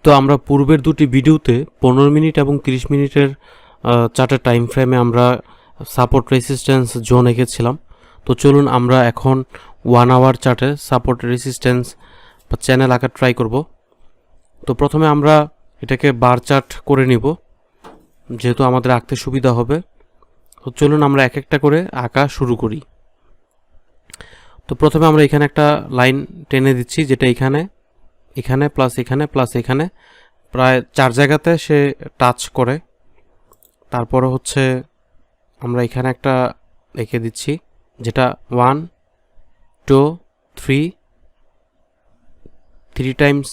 তো আমরা পূর্বের দুটি ভিডিওতে 15 মিনিট এবং 30 মিনিটের চার্টের টাইম ফ্রেমে আমরা সাপোর্ট রেসিস্ট্যান্স জোন এঁকেছিলাম। তো চলুন আমরা এখন 1 আওয়ার চার্টে সাপোর্ট রেসিস্ট্যান্স বা চ্যানেল আঁকা ট্রাই করব। তো প্রথমে আমরা এটাকে বার চার্ট করে নিব, যেহেতু আমাদের আঁকতে সুবিধা হবে। তো চলুন আমরা এক একটা করে আঁকা শুরু করি। তো প্রথমে আমরা এখানে একটা লাইন টেনে দিচ্ছি, যেটা এখানে প্লাস এখানে প্রায় 4 জায়গাতে সে টাচ করে। তারপরে হচ্ছে আমরা এখানে একটা এঁকে দিচ্ছি, যেটা 1 2 3 টাইমস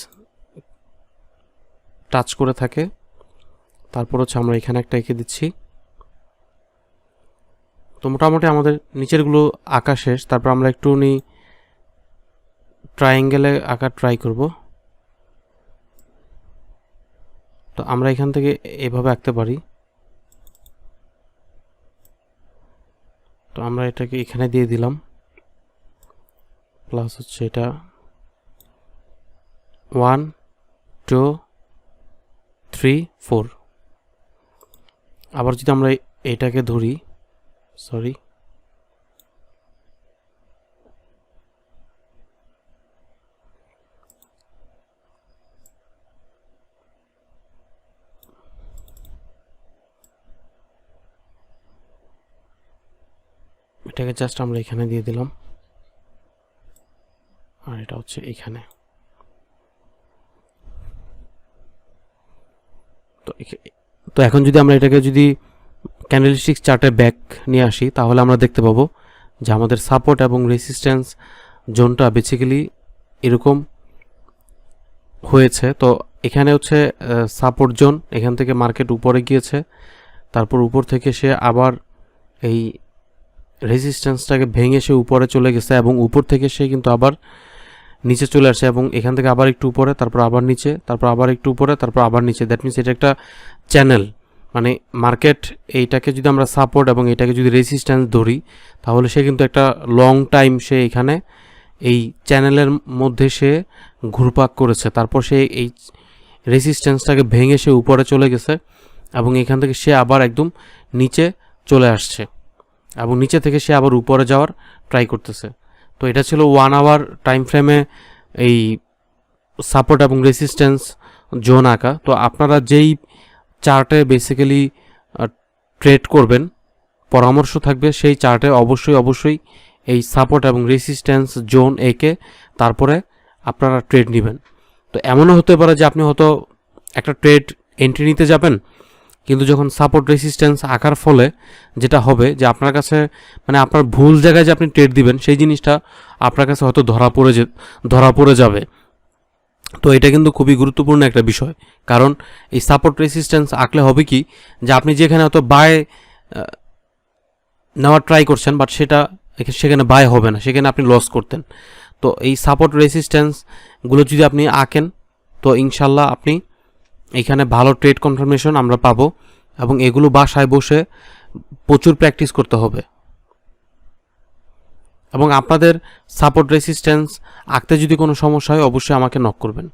টাচ করে থাকে। তারপর হচ্ছে আমরা এখানে একটা এঁকে দিচ্ছি। তো মোটামুটি আমাদের নিচেরগুলো আঁকা শেষ। তারপর আমরা একটু ট্রায়াঙ্গেলে আঁকা ট্রাই করব। তো আমরা এখান থেকে এভাবে আঁকতে পারি। তো আমরা এটাকে এখানে দিয়ে দিলাম, প্লাস হচ্ছে এটা 1 2 3 4। আবার যদি আমরা এটাকে ধরি, সরি, এটাকে জাস্ট আমরা এখানে দিয়ে দিলাম, আর এটা হচ্ছে এখানে। তো এখন যদি আমরা এটাকে যদি ক্যান্ডেলস্টিক্স চার্টে ব্যাক নিয়ে আসি, তাহলে আমরা দেখতে পাবো যে আমাদের সাপোর্ট এবং রেসিস্ট্যান্স জোনটা বেসিক্যালি এরকম হয়েছে। তো এখানে হচ্ছে সাপোর্ট জোন, এখান থেকে মার্কেট উপরে গিয়েছে, তারপর উপর থেকে সে আবার এই রেজিস্ট্যান্সটাকে ভেঙে সে উপরে চলে গেছে, এবং উপর থেকে সে কিন্তু আবার নিচে চলে আসে, এবং এখান থেকে আবার একটু উপরে, তারপর আবার নিচে, তারপর আবার একটু উপরে, তারপর আবার নিচে। দ্যাট মিনস এটা একটা চ্যানেল। মানে মার্কেট এইটাকে যদি আমরা সাপোর্ট এবং এটাকে যদি রেজিস্ট্যান্স ধরি, তাহলে সে কিন্তু একটা লং টাইম সে এখানে এই চ্যানেলের মধ্যে সে ঘুরপাক করেছে। তারপর সে এই রেজিস্ট্যান্সটাকে ভেঙে সে উপরে চলে গেছে, এবং এখান থেকে সে আবার একদম নিচে চলে আসছে, এবং নিচে থেকে সে আবার উপরে যাওয়ার ট্রাই করতেছে। তো এটা ছিল 1 আওয়ার টাইম ফ্রেমে এই সাপোর্ট এবং রেসিস্ট্যান্স জোন আঁকা। তো আপনারা যেই চার্টে বেসিক্যালি ট্রেড করবেন, পরামর্শ থাকবে সেই চার্টে অবশ্যই এই সাপোর্ট এবং রেসিস্ট্যান্স জোন এঁকে তারপরে আপনারা ট্রেড নেবেন। তো এমনও হতে পারে যে আপনি হয়তো একটা ট্রেড এন্ট্রি নিতে যাবেন, কিন্তু যখন সাপোর্ট রেসিস্ট্যান্স আঁকার ফলে যেটা হবে যে আপনার কাছে মানে আপনার ভুল জায়গায় যে আপনি ট্রেড দিবেন, সেই জিনিসটা আপনার কাছে হয়তো ধরা পড়ে যাবে। তো এটা কিন্তু খুবই গুরুত্বপূর্ণ একটা বিষয়, কারণ এই সাপোর্ট রেসিস্ট্যান্স আঁকলে হবে কি, যে আপনি যেখানে হয়তো বাই নেওয়ার ট্রাই করছেন, বাট সেখানে বাই হবে না, সেখানে আপনি লস করতেন। তো এই সাপোর্ট রেসিস্ট্যান্সগুলো যদি আপনি আঁকেন, তো ইনশাল্লাহ আপনি এখানে ভালো ট্রেড কনফার্মেশন আমরা পাবো, এবং এগুলো বাসায় বসে প্রচুর প্র্যাকটিস করতে হবে। এবং আপনাদের সাপোর্ট রেসিস্ট্যান্স আঁকতে যদি কোনো সমস্যা হয়, অবশ্যই আমাকে নক করবেন।